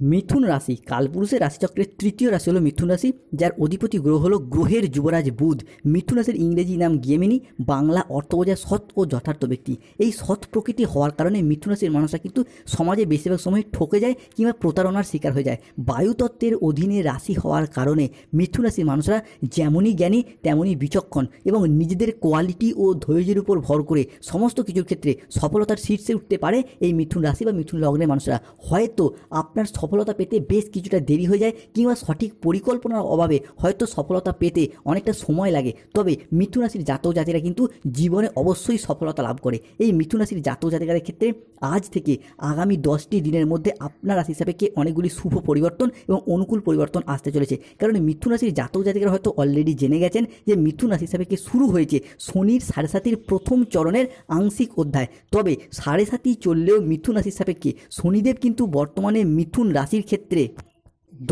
মিথুন রাশি কালপুরুষের রাশিচক্রের তৃতীয় রাশি হলো মিথুন রাশি, যার অধিপতি গ্রহ হলো গ্রহের যুবরাজ বুধ। মিথুন রাশির ইংরেজি নাম গেমিনি, বাংলা অর্থ বোঝায় সৎ ও যথার্থ ব্যক্তি। এই সৎ প্রকৃতি হওয়ার কারণে মিথুন রাশির মানুষরা কিন্তু সমাজে বেশিরভাগ সময় ঠকে যায় কিংবা প্রতারণার শিকার হয়ে যায়। বায়ুতত্ত্বের অধীনে রাশি হওয়ার কারণে মিথুন রাশির মানুষরা যেমনই জ্ঞানী তেমনই বিচক্ষণ এবং নিজেদের কোয়ালিটি ও ধৈর্যের উপর ভর করে সমস্ত কিছুর ক্ষেত্রে সফলতার শীর্ষে উঠতে পারে এই মিথুন রাশি বা মিথুন লগ্নের মানুষরা। হয়তো আপনার সফলতা পেতে বেশ কিছুটা দেরি হয়ে যায় কিংবা সঠিক পরিকল্পনার অভাবে হয়তো সফলতা পেতে অনেকটা সময় লাগে, তবে মিথুন রাশির জাতক জাতিরা কিন্তু জীবনে অবশ্যই সফলতা লাভ করে। এই মিথুন রাশির জাতক জাতিকাদের ক্ষেত্রে আজ থেকে আগামী 10টি দিনের মধ্যে আপনার রাশি সাপেক্ষে অনেকগুলি শুভ পরিবর্তন এবং অনুকূল পরিবর্তন আসতে চলেছে। কারণ মিথুন রাশির জাতক জাতিকারা হয়তো অলরেডি জেনে গেছেন যে মিথুন রাশি সাপেক্ষে শুরু হয়েছে শনির 7.5 প্রথম চরণের আংশিক অধ্যায়। তবে 7.5 চললেও মিথুন রাশির সাপেক্ষে শনিদেব কিন্তু বর্তমানে মিথুন রাশির ক্ষেত্রে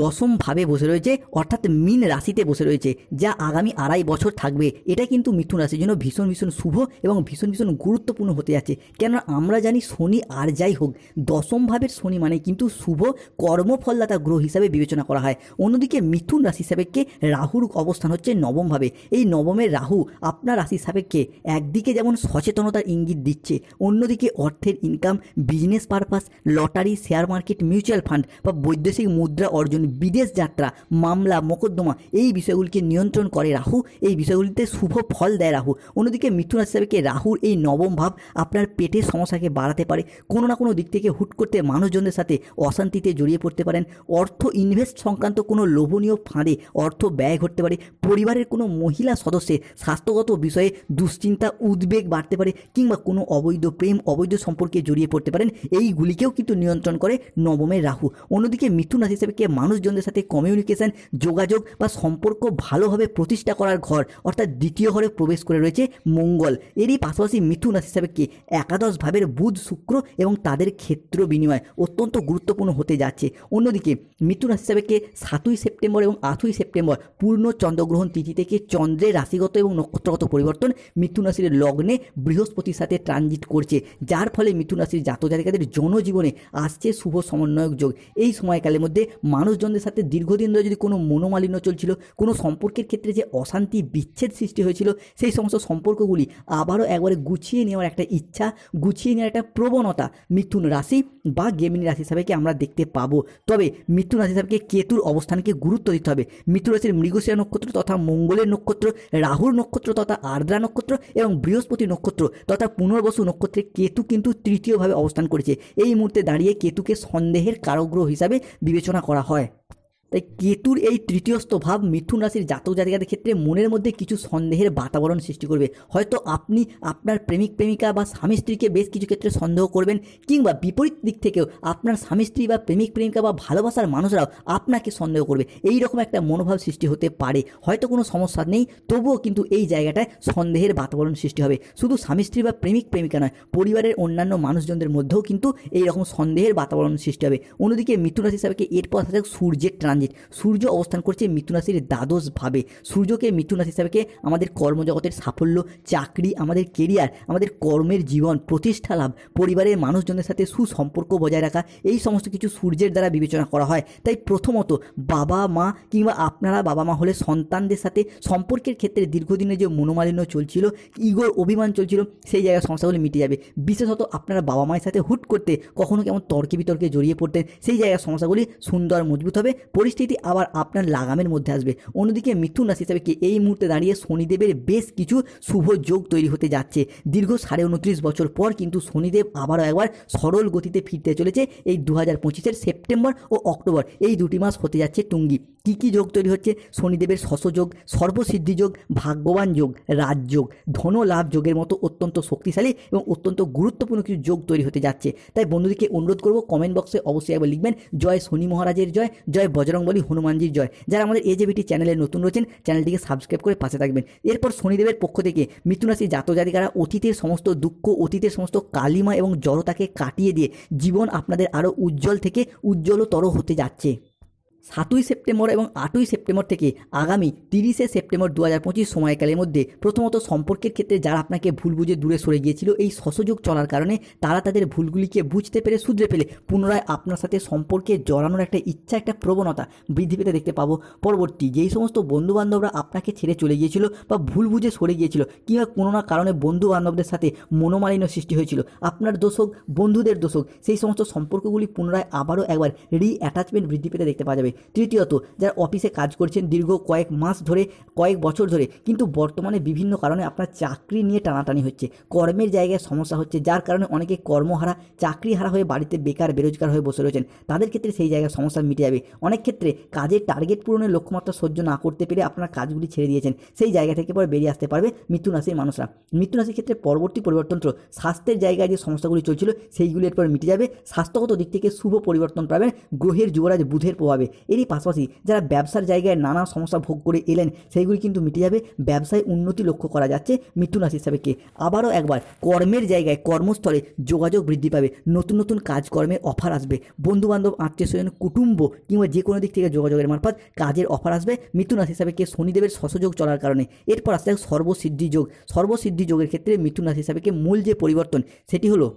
দশম ভাবে বসে রয়েছে, অর্থাৎ মীন রাশিতে বসে রয়েছে, যা আগামী 2.5 বছর থাকবে। এটা কিন্তু মিথুন রাশির জন্য ভীষণ ভীষণ শুভ এবং ভীষণ ভীষণ গুরুত্বপূর্ণ হতে যাচ্ছে। কেননা আমরা জানি শনি আর যাই হোক, দশম ভাবের শনি মানে কিন্তু শুভ কর্মফলদাতা গ্রহ হিসাবে বিবেচনা করা হয়। অন্যদিকে মিথুন রাশি সাপেক্ষে রাহুর অবস্থান হচ্ছে নবম ভাবে। এই নবমের রাহু আপনার রাশি সাপেক্ষে একদিকে যেমন সচেতনতার ইঙ্গিত দিচ্ছে, অন্যদিকে অর্থের income, business purpose, lottery, share market, mutual fund বা বৈদেশিক মুদ্রা অর্জন, বিদেশ যাত্রা, মামলা, মোকদ্দমা এই বিষয়গুলিকে নিয়ন্ত্রণ করে রাহু। এই বিষয়গুলিতে শুভ ফল দেয় রাহু। অন্যদিকে মিথুন রাশি সাপেক্ষে রাহুর এই নবম ভাব আপনার পেটের সমস্যাকে বাড়াতে পারে। কোনো না কোনো দিক থেকে হুট করতে মানুষজনদের সাথে অশান্তিতে জড়িয়ে পড়তে পারেন। অর্থ ইনভেস্ট সংক্রান্ত কোনো লোভনীয় ফাঁদে অর্থ ব্যয় ঘটতে পারে। পরিবারের কোনো মহিলা সদস্যের স্বাস্থ্যগত বিষয়ে দুশ্চিন্তা, উদ্বেগ বাড়তে পারে কিংবা কোনো অবৈধ প্রেম, অবৈধ সম্পর্কে জড়িয়ে পড়তে পারেন। এইগুলিকেও কিন্তু নিয়ন্ত্রণ করে নবমের রাহু। অন্যদিকে মিথুন রাশি সাপেক্ষে মানুষজনদের সাথে কমিউনিকেশন, যোগাযোগ বা সম্পর্ক ভালোভাবে প্রতিষ্ঠা করার ঘর অর্থাৎ দ্বিতীয় ঘরে প্রবেশ করে রয়েছে মঙ্গল। এরই পাশাপাশি মিথুন রাশি সাপেক্ষে একাদশ ভাবের বুধ, শুক্র এবং তাদের ক্ষেত্র বিনিময় অত্যন্ত গুরুত্বপূর্ণ হতে যাচ্ছে। অন্যদিকে মিথুন রাশি সাপেক্ষে 7ই সেপ্টেম্বর এবং 8ই সেপ্টেম্বর পূর্ণ চন্দ্রগ্রহণ তিথি থেকে চন্দ্রের রাশিগত এবং নক্ষত্রগত পরিবর্তন মিথুন রাশির লগ্নে বৃহস্পতির সাথে ট্রানজিট করছে, যার ফলে মিথুন রাশির জাতক জাতিকাদের জনজীবনে আসছে শুভ সমন্বয়ক যোগ। এই সময়কালের মধ্যে মানুষজনদের সাথে দীর্ঘদিন ধরে যদি কোনো মনোমালিন্য চলছিল, কোনো সম্পর্কের ক্ষেত্রে যে অশান্তি, বিচ্ছেদ সৃষ্টি হয়েছিল, সেই সমস্ত সম্পর্কগুলি আবারও একবারে গুছিয়ে নেওয়ার একটা ইচ্ছা, গুছিয়ে নেওয়ার একটা প্রবণতা মিথুন রাশি বা গেমিনি রাশি সাপেক্ষে আমরা দেখতে পাবো। তবে মিথুন রাশি সাপেক্ষে কেতুর অবস্থানকে গুরুত্ব দিতে হবে। মিথুন রাশির মৃগশিরা নক্ষত্র তথা মঙ্গলের নক্ষত্র, রাহুর নক্ষত্র তথা আর্দ্রা নক্ষত্র এবং বৃহস্পতি নক্ষত্র তথা পুনর্বসু নক্ষত্রে কেতু কিন্তু তৃতীয়ভাবে অবস্থান করেছে। এই মুহূর্তে দাঁড়িয়ে কেতুকে সন্দেহের কারগ্রহ হিসাবে বিবেচনা করা হয়। তাই কেতুর এই তৃতীয়স্থ ভাব মিথুন রাশির জাতক জাতিকাদের ক্ষেত্রে মনের মধ্যে কিছু সন্দেহের বাতাবরণ সৃষ্টি করবে। হয়তো আপনি আপনার প্রেমিক প্রেমিকা বা স্বামী স্ত্রীকে বেশ কিছু ক্ষেত্রে সন্দেহ করবেন, কিংবা বিপরীত দিক থেকেও আপনার স্বামী স্ত্রী বা প্রেমিক প্রেমিকা বা ভালোবাসার মানুষরাও আপনাকে সন্দেহ করবে। এই রকম একটা মনোভাব সৃষ্টি হতে পারে। হয়তো কোনো সমস্যা নেই, তবুও কিন্তু এই জায়গাটায় সন্দেহের বাতাবরণ সৃষ্টি হবে। শুধু স্বামী স্ত্রী বা প্রেমিক প্রেমিকা নয়, পরিবারের অন্যান্য মানুষজনদের মধ্যেও কিন্তু এই রকম সন্দেহের বাতাবরণ সৃষ্টি হবে। অন্যদিকে মিথুন রাশি হিসাবে এরপর আসা যাক সূর্যের ট্রানজিট। সূর্য অবস্থান করছে মিথুন রাশির দ্বাদশ ভাবে। সূর্যকে মিথুন রাশি হিসাবে আমাদের কর্মজগতের সাফল্য, চাকরি, আমাদের কেরিয়ার, আমাদের কর্মের জীবন, প্রতিষ্ঠা লাভ, পরিবারের মানুষজনের সাথে সুসম্পর্ক বজায় রাখা, এই সমস্ত কিছু সূর্যের দ্বারা বিবেচনা করা হয়। তাই প্রথমত বাবা মা কিংবা আপনারা বাবা মা হলে সন্তানদের সাথে সম্পর্কের ক্ষেত্রে দীর্ঘদিনে যে মনোমালিন্য চলছিল, ইগোর অভিমান চলছিল, সেই জায়গায় সমস্যাগুলি মিটে যাবে। বিশেষত আপনারা বাবা মায়ের সাথে হুট করতে কখনো কেমন তর্কে বিতর্কে জড়িয়ে পড়তেন, সেই জায়গায় সমস্যাগুলি সুন্দর মজবুত হবে, পরিস্থিতি আবার আপনার লাগামের মধ্যে আসবে। অন্যদিকে মিথুন রাশি হিসাবে এই মুহূর্তে দাঁড়িয়ে শনিদেবের বেশ কিছু শুভ যোগ তৈরি হতে যাচ্ছে। দীর্ঘ 29.5 বছর পর কিন্তু শনিদেব আবারও একবার সরল গতিতে ফিরতে চলেছে। এই 2025-এর সেপ্টেম্বর ও অক্টোবর এই 2টি মাস হতে যাচ্ছে টুঙ্গি। কী কী যোগ তৈরি হচ্ছে? শনিদেবের শশযোগ, সর্বসিদ্ধি যোগ, ভাগ্যবান যোগ, রাজযোগ, ধন লাভ যোগের মতো অত্যন্ত শক্তিশালী এবং অত্যন্ত গুরুত্বপূর্ণ কিছু যোগ তৈরি হতে যাচ্ছে। তাই বন্ধুদেরকে অনুরোধ করব, কমেন্ট বক্সে অবশ্যই একবার লিখবেন জয় শনি মহারাজের জয়, জয় বজরংবলী হনুমানজির জয়। যারা আমাদের এজেবিটি চ্যানেলে নতুন রয়েছেন, চ্যানেলটিকে সাবস্ক্রাইব করে পাশে থাকবেন। এরপর শনিদেবের পক্ষ থেকে মিথুন রাশির জাতক জাতিকারা অতীতের সমস্ত দুঃখ, অতীতের সমস্ত কালিমা এবং জড়তাকে কাটিয়ে দিয়ে জীবন আপনাদের আরও উজ্জ্বল থেকে উজ্জ্বলতর হতে যাচ্ছে। 7ই সেপ্টেম্বর এবং 8ই সেপ্টেম্বর থেকে আগামী 30শে সেপ্টেম্বর 2025 সময়কালের মধ্যে প্রথমত সম্পর্কের ক্ষেত্রে যারা আপনাকে ভুল বুঝে দূরে সরে গিয়েছিল, এই শশযোগ চলার কারণে তারা তাদের ভুলগুলিকে বুঝতে পেরে শুধরে ফেলে পুনরায় আপনার সাথে সম্পর্কে জড়ানোর একটা ইচ্ছা, একটা প্রবণতা বৃদ্ধি পেতে দেখতে পাবো। পরবর্তী যেই সমস্ত বন্ধুবান্ধবরা আপনাকে ছেড়ে চলে গিয়েছিল বা ভুল বুঝে সরে গিয়েছিল কিংবা কোনো না কারণে বন্ধু বান্ধবদের সাথে মনোমালিন্য সৃষ্টি হয়েছিল, আপনার দোষ হোক বন্ধুদের দোষ হোক, সেই সমস্ত সম্পর্কগুলি পুনরায় আবারও একবার অ্যাটাচমেন্ট বৃদ্ধি পেতে দেখতে পাওয়া যাবে। তৃতীয়ত যারা অফিসে কাজ করছেন দীর্ঘ কয়েক মাস ধরে, কয়েক বছর ধরে, কিন্তু বর্তমানে বিভিন্ন কারণে আপনার চাকরি নিয়ে টানাটানি হচ্ছে, কর্মের জায়গায় সমস্যা হচ্ছে, যার কারণে অনেকে কর্মহারা, চাকরিহারা হয়ে বাড়িতে বেকার বেরোজগার হয়ে বসে রয়েছেন, তাদের ক্ষেত্রে সেই জায়গায় সমস্যা মিটে যাবে। অনেক ক্ষেত্রে কাজের টার্গেট পূরণের লক্ষ্যমাত্রা সহ্য না করতে পেরে আপনারা কাজগুলি ছেড়ে দিয়েছেন, সেই জায়গা থেকে পরে বেরিয়ে আসতে পারবে মিথুন রাশির মানুষরা। মিথুন রাশির ক্ষেত্রে পরবর্তী পরিবর্তন স্বাস্থ্যের জায়গায় যে সমস্যাগুলি চলছিল সেইগুলি এরপর মিটে যাবে। স্বাস্থ্যগত দিক থেকে শুভ পরিবর্তন পাবেন গ্রহের যুবরাজ বুধের প্রভাবে। এরই পাশাপাশি যারা ব্যবসার জায়গায় নানা সমস্যা ভোগ করে এলেন সেইগুলি কিন্তু মিটে যাবে, ব্যবসায় উন্নতি লক্ষ্য করা যাচ্ছে মিথুন রাশি হিসাবেকে। আবারও একবার কর্মের জায়গায় কর্মস্থলে যোগাযোগ বৃদ্ধি পাবে, নতুন নতুন কাজকর্মের অফার আসবে, বন্ধুবান্ধব আত্মীয় স্বজন কুটুম্ব কিংবা যে কোনো দিক থেকে যোগাযোগের মারফত কাজের অফার আসবে মিথুন রাশি হিসাবেকে শনিদেবের শশযোগ চলার কারণে। এরপর আসতে সর্বসিদ্ধি যোগ। সর্বসিদ্ধি যোগের ক্ষেত্রে মিথুন রাশি হিসাবেকে মূল যে পরিবর্তন সেটি হলো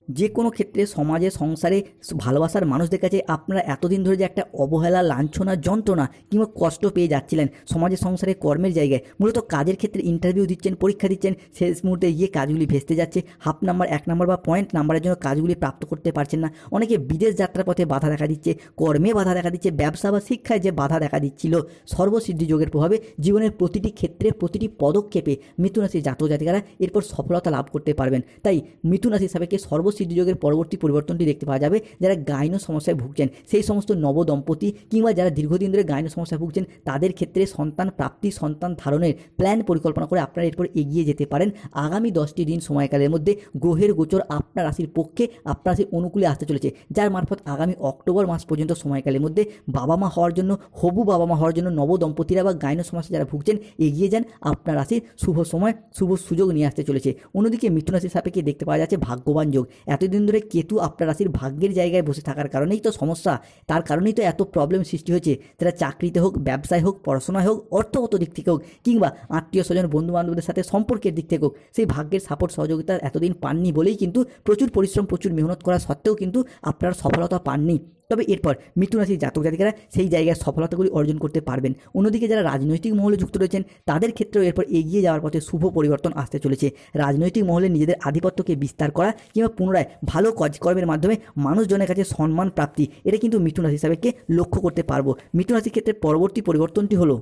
যে কোনো ক্ষেত্রে সমাজে সংসারে ভালোবাসার মানুষদের কাছে আপনারা এতদিন ধরে যে একটা অবহেলা, লাঞ্ছনা, যন্ত্রণা কিংবা কষ্ট পেয়ে যাচ্ছিলেন সমাজে সংসারে কর্মের জায়গায়, মূলত কাজের ক্ষেত্রে ইন্টারভিউ দিচ্ছেন, পরীক্ষা দিচ্ছেন, শেষ মুহূর্তে গিয়ে কাজগুলি ভেস্তে যাচ্ছে, হাফ নাম্বার, 1 নাম্বার বা পয়েন্ট নাম্বারের জন্য কাজগুলি প্রাপ্ত করতে পারছেন না, অনেকে বিদেশ যাত্রার পথে বাধা দেখা দিচ্ছে, কর্মে বাধা দেখা দিচ্ছে, ব্যবসা বা শিক্ষায় যে বাধা দেখা দিচ্ছিল, সর্বসিদ্ধি যোগের প্রভাবে জীবনের প্রতিটি ক্ষেত্রে প্রতিটি পদক্ষেপে মিথুন রাশির জাতক জাতিকারা এরপর সফলতা লাভ করতে পারবেন। তাই মিথুন রাশি হিসাবে সর্বসিদ্ধি যোগের পরবর্তী পরিবর্তনটি দেখতে পাওয়া যাবে যারা গাইনো সমস্যায় ভুগছেন, সেই সমস্ত নবদম্পতি কিংবা যারা দীর্ঘদিন ধরে গাইনো সমস্যায় ভুগছেন তাদের ক্ষেত্রে সন্তান প্রাপ্তি, সন্তান ধারণের প্ল্যান পরিকল্পনা করে আপনারা এরপর এগিয়ে যেতে পারেন। আগামী 10টি দিন সময়কালের মধ্যে গ্রহের গোচর আপনার রাশির পক্ষে, আপনার রাশির অনুকূলে আসতে চলেছে, যার মারফত আগামী অক্টোবর মাস পর্যন্ত সময়কালের মধ্যে বাবা মা হওয়ার জন্য, হবু বাবা মা হওয়ার জন্য নবদম্পতিরা বা গাইনো সমস্যা যারা ভুগছেন এগিয়ে যান, আপনার রাশির শুভ সময়, শুভ সুযোগ নিয়ে আসতে চলেছে। অন্যদিকে মিথুন রাশির সাপেক্ষে দেখতে পাওয়া যাচ্ছে ভাগ্যবান যোগ। এতদিন ধরে কেতু আপনার রাশির ভাগ্যের জায়গায় বসে থাকার কারণেই তো সমস্যা, তার কারণেই তো এত প্রবলেম সৃষ্টি হয়েছে, তারা চাকরিতে হোক, ব্যবসায় হোক, পড়াশোনায় হোক, অর্থগত দিক থেকে হোক কিংবা আত্মীয় স্বজন বন্ধু বান্ধবদের সাথে সম্পর্কের দিক থেকে হোক, সেই ভাগ্যের সাপোর্ট সহযোগিতা এতদিন পাননি বলেই কিন্তু প্রচুর পরিশ্রম, প্রচুর মেহনত করা সত্ত্বেও কিন্তু আপনারা সফলতা পাননি। তবে এরপর মিথুন রাশির জাতক জাতিকারা সেই জায়গায় সফলতাগুলি অর্জন করতে পারবেন। অন্যদিকে যারা রাজনৈতিক মহলে যুক্ত রয়েছেন তাদের ক্ষেত্রেও এরপর এগিয়ে যাওয়ার পথে শুভ পরিবর্তন আসতে চলেছে। রাজনৈতিক মহলে নিজেদের আধিপত্যকে বিস্তার করা কিংবা পুনরায় ভালো কাজকর্মের মাধ্যমে মানুষজনের কাছে সম্মান প্রাপ্তি, এটা কিন্তু মিথুন রাশি হিসাবে লক্ষ্য করতে পারবো। মিথুন রাশির ক্ষেত্রে পরবর্তী পরিবর্তনটি হলো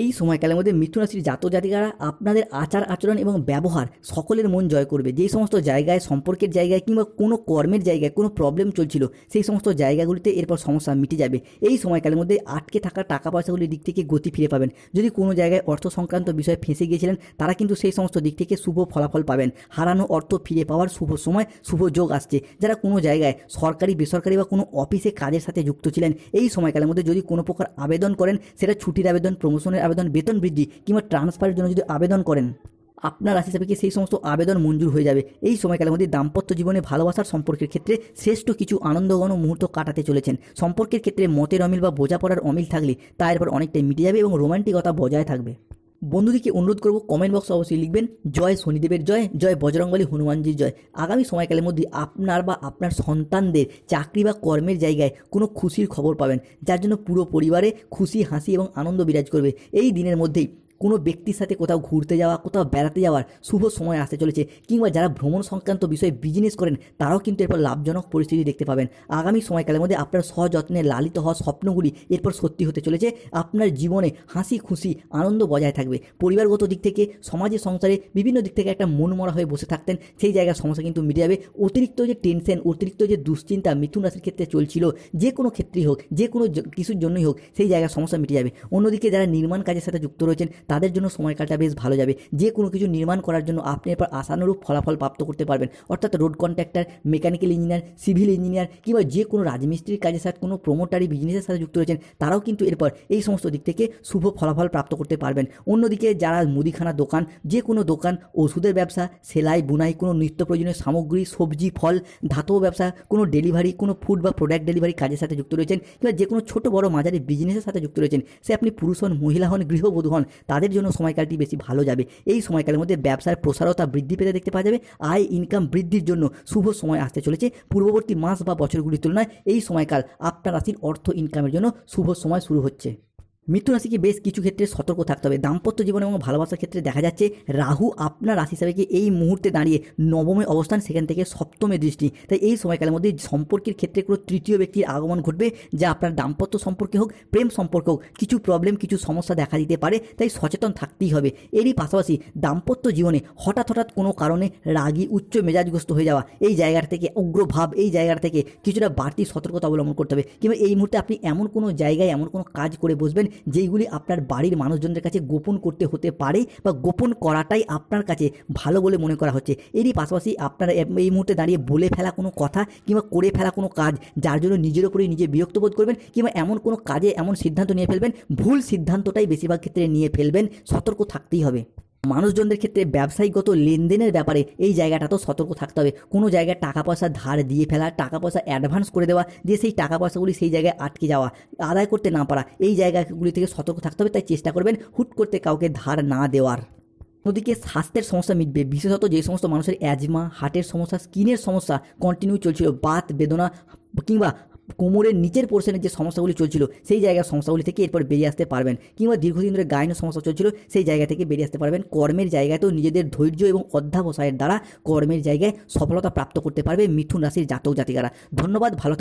এই সময়কালের মধ্যে মিথুন রাশির জাতক জাতিকারা আপনাদের আচার আচরণ এবং ব্যবহার সকলের মন জয় করবে। যেই সমস্ত জায়গায়, সম্পর্কের জায়গায় কিংবা কোনো কর্মের জায়গায় কোনো প্রবলেম চলছিল সেই সমস্ত জায়গাগুলিতে এরপর সমস্যা মিটে যাবে। এই সময়কালের মধ্যে আটকে থাকা টাকা পয়সাগুলির দিক থেকে গতি ফিরে পাবেন। যদি কোনো জায়গায় অর্থ সংক্রান্ত বিষয়ে ফেঁসে গিয়েছিলেন তারা কিন্তু সেই সমস্ত দিক থেকে শুভ ফলাফল পাবেন। হারানো অর্থ ফিরে পাওয়ার শুভ সময়, শুভ যোগ আসছে। যারা কোনো জায়গায় সরকারি, বেসরকারি বা কোনো অফিসে কাজের সাথে যুক্ত ছিলেন এই সময়কালের মধ্যে যদি কোনো প্রকার আবেদন করেন, সেটা ছুটির আবেদন, প্রমোশনের আবেদন, বেতন বৃদ্ধি কিংবা ট্রান্সফারের জন্য যদি আবেদন করেন, আপনার রাশি সাপেক্ষে সেই সমস্ত আবেদন মঞ্জুর হয়ে যাবে। এই সময়কালের মধ্যে দাম্পত্য জীবনে ভালোবাসার সম্পর্কের ক্ষেত্রে শ্রেষ্ঠ কিছু আনন্দঘন মুহূর্ত কাটাতে চলেছেন। সম্পর্কের ক্ষেত্রে মতের অমিল বা বোঝাপড়ার অমিল থাকলে তা এরপর অনেকটাই মিটে যাবে এবং রোমান্টিকতা বজায় থাকবে। বন্ধুদেরকে অনুরোধ করব কমেন্ট বক্সে অবশ্যই লিখবেন জয় শনিদেবের জয়, জয় বজরংবলী হনুমানজির জয়। আগামী সময়কালের মধ্যে আপনার বা আপনার সন্তানদের চাকরি বা কর্মের জায়গায় কোনো খুশির খবর পাবেন, যার জন্য পুরো পরিবারে খুশি, হাসি এবং আনন্দ বিরাজ করবে। এই দিনের মধ্যেই কোনো ব্যক্তির সাথে কোথাও ঘুরতে যাওয়া, কোথাও বেড়াতে যাওয়ার শুভ সময় আসতে চলেছে। কিংবা যারা ভ্রমণ সংক্রান্ত বিষয়ে বিজনেস করেন তারাও কিন্তু এরপর লাভজনক পরিস্থিতি দেখতে পাবেন। আগামী সময়কালের মধ্যে আপনার সযত্নে লালিত হওয়া স্বপ্নগুলি এরপর সত্যি হতে চলেছে। আপনার জীবনে হাসি, খুশি, আনন্দ বজায় থাকবে। পরিবারগত দিক থেকে, সমাজে, সংসারে বিভিন্ন দিক থেকে একটা মনমরা হয়ে বসে থাকতেন, সেই জায়গার সমস্যা কিন্তু মিটে যাবে। অতিরিক্ত যে টেনশন, অতিরিক্ত যে দুশ্চিন্তা মিথুন রাশির ক্ষেত্রে চলছিল, যে কোনো ক্ষেত্রেই হোক, যে কোনো কিছুর জন্যই হোক, সেই জায়গার সমস্যা মিটে যাবে। অন্যদিকে যারা নির্মাণ কাজের সাথে যুক্ত রয়েছেন তাদের জন্য সময়কালটা বেশ ভালো যাবে। যে কোনো কিছু নির্মাণ করার জন্য আপনি এরপর আশানুরূপ ফলাফল প্রাপ্ত করতে পারবেন। অর্থাৎ road contractor, mechanical engineer, civil engineer কিংবা যে কোনো রাজমিস্ত্রির কাজের সাথে কোনো প্রমোটারি বিজনেসের সাথে যুক্ত রয়েছেন তারাও কিন্তু এরপর এই সমস্ত দিক থেকে শুভ ফলাফল প্রাপ্ত করতে পারবেন। অন্যদিকে যারা মুদিখানা দোকান, যে কোনো দোকান, ওষুধের ব্যবসা, সেলাই বুনাই, কোনো নিত্য প্রয়োজনীয় সামগ্রী, সবজি, ফল, ধাতব ব্যবসা, কোনো ডেলিভারি, কোনো ফুড বা প্রোডাক্ট ডেলিভারি কাজের সাথে যুক্ত রয়েছেন কিংবা যে কোনো ছোটো বড় মাঝারি বিজনেসের সাথে যুক্ত রয়েছেন, সে আপনি পুরুষ হন, মহিলা হন, গৃহবধূ হন, তাদের জন্য সময়কালটি বেশি ভালো যাবে। এই সময়কালের মধ্যে ব্যবসার প্রসারতা বৃদ্ধি পেতে দেখতে পাওয়া যাবে। আয় ইনকাম বৃদ্ধির জন্য শুভ সময় আসতে চলেছে। পূর্ববর্তী মাস বা বছরগুলির তুলনায় এই সময়কাল আপনার রাশির অর্থ ইনকামের জন্য শুভ সময় শুরু হচ্ছে। মিথুন রাশিকে বেশ কিছু ক্ষেত্রে সতর্ক থাকতে হবে। দাম্পত্য জীবন এবং ভালোবাসার ক্ষেত্রে দেখা যাচ্ছে রাহু আপনার রাশি হিসাবে কি এই মুহূর্তে দাঁড়িয়ে নবমে অবস্থান, সেখান থেকে সপ্তমে দৃষ্টি। তাই এই সময়কালের মধ্যে সম্পর্কের ক্ষেত্রে কোনো তৃতীয় ব্যক্তির আগমন ঘটবে, যা আপনার দাম্পত্য সম্পর্কে হোক, প্রেম সম্পর্কে হোক, কিছু প্রবলেম, কিছু সমস্যা দেখা দিতে পারে। তাই সচেতন থাকতেই হবে। এরই পাশাপাশি দাম্পত্য জীবনে হঠাৎ কোনো কারণে রাগী, উচ্চ মেজাজগ্রস্ত হয়ে যাওয়া, এই জায়গাটা থেকে উগ্রভাব, এই জায়গাটা থেকে কিছুটা বাড়তি সতর্কতা অবলম্বন করতে হবে। কিংবা এই মুহূর্তে আপনি এমন কোনো জায়গায় এমন কোনো কাজ করে বসবেন যেইগুলি আপনার বাড়ির মানুষজনদের কাছে গোপন করতে হতে পারে বা গোপন করাটাই আপনার কাছে ভালো বলে মনে করা হচ্ছে। এরই পাশাপাশি আপনার এই মুহূর্তে দাঁড়িয়ে বলে ফেলা কোনো কথা কিংবা করে ফেলা কোনো কাজ, যার জন্য নিজের ওপরেই নিজে বিরক্ত বোধ করবেন কিংবা এমন কোনো কাজে এমন সিদ্ধান্ত নিয়ে ফেলবেন, ভুল সিদ্ধান্তটাই বেশিরভাগ ক্ষেত্রে নিয়ে ফেলবেন। সতর্ক থাকতেই হবে। মানুষজনদের ক্ষেত্রে ব্যবসায়িকগত লেনদেনের ব্যাপারে এই জায়গাটা তো সতর্ক থাকতে হবে। কোনো জায়গায় টাকা পয়সা ধার দিয়ে ফেলা, টাকা পয়সা অ্যাডভান্স করে দেওয়া, দিয়ে সেই টাকা পয়সাগুলি সেই জায়গায় আটকে যাওয়া, আদায় করতে না পারা, এই জায়গাগুলি থেকে সতর্ক থাকতে হবে। তাই চেষ্টা করবেন হুট করতে কাউকে ধার না দেওয়ার। অন্যদিকে স্বাস্থ্যের সমস্যা মিটবে। বিশেষত যে সমস্ত মানুষের অ্যাজমা, হার্টের সমস্যা, স্কিনের সমস্যা কন্টিনিউ চলছিল, বাত বেদনা কিংবা কোমরের নিচের পোর্শনের যে সমস্যাগুলি চলছিল সেই জায়গার সমস্যাগুলি থেকে এরপর বেরিয়ে আসতে পারবেন। কিংবা দীর্ঘদিন ধরে গাইনো সমস্যা চলছিল, সেই জায়গা থেকে বেরিয়ে আসতে পারবেন। কর্মের জায়গাতেও নিজেদের ধৈর্য এবং অধ্যাবসায়ের দ্বারা কর্মের জায়গায় সফলতা প্রাপ্ত করতে পারবে মিথুন রাশির জাতক জাতিকারা। ধন্যবাদ। ভালো